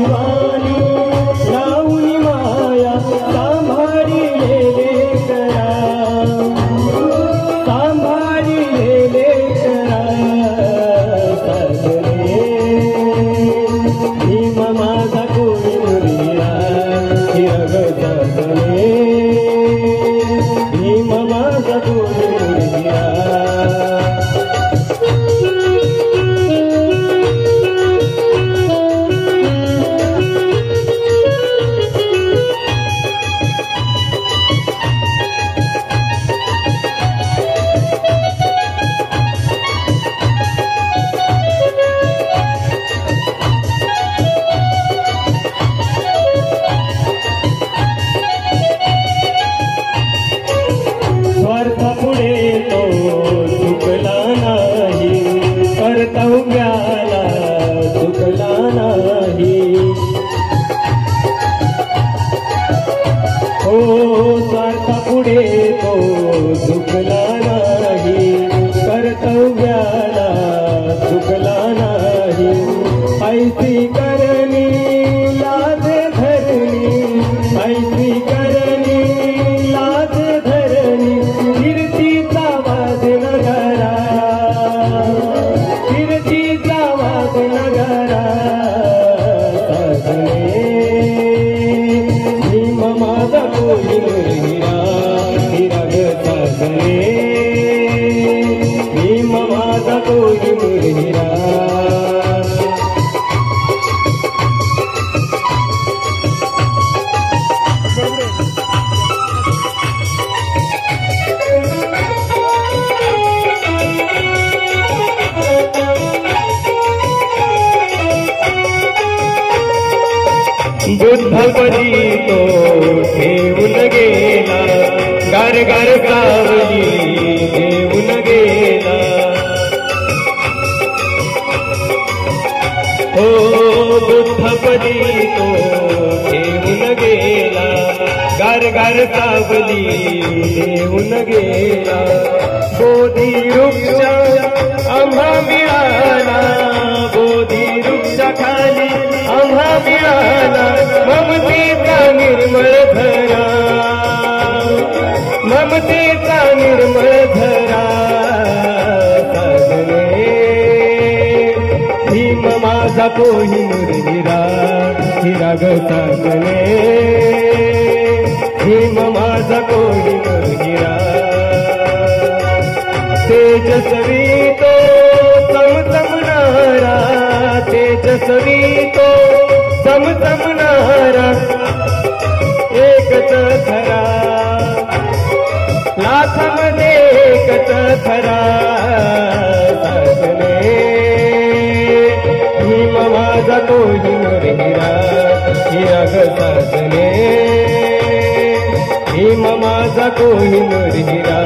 भवानी लावून माया सांभाळिले लेकरा सांभाळिले लेकरा सासरे भीम माझा कोणी मुरिया हिरग सासरे भीम माझा कोणी मुरिया कर्तव्याला चुकला नाही हो स्वार्थापुढे तो चुकला नाही कर्तव्याला चुकला नाही ऐसी करणी लाज धरणी ऐसी करणी लाज धरणी कीर्तीचा वाद नगरा नगरा सासरे भीम माझा कोणी मुरिया हिरा ग सासरे भीम माझा कोणी मुरिया बुद्धपदी तो ठेवून गेला गार गार सावली देऊन गेला हो बुद्धपदी तो ठेवून गेला गार गार सावली देऊन गेला बोधी वृक्ष आम्हा मिळाला बोधी वृक्षाखाली आम्हा मिळाला ममतेचा निर्मळ धरा ममतेचा निर्मळ धरा सासरे भीम माझा कोहिनूर हिरा हिरा ग सासरे भीम माझा कोहिनूर हिरा तेजस्वी तो समसमणारा तेजस्वी तो समसमणारा एकच खरा लाखामध्ये एकच खरा सासरे भीम माझा कोहिनूर हिरा हिरा ग सासरे भीम माझा कोहिनूर हिरा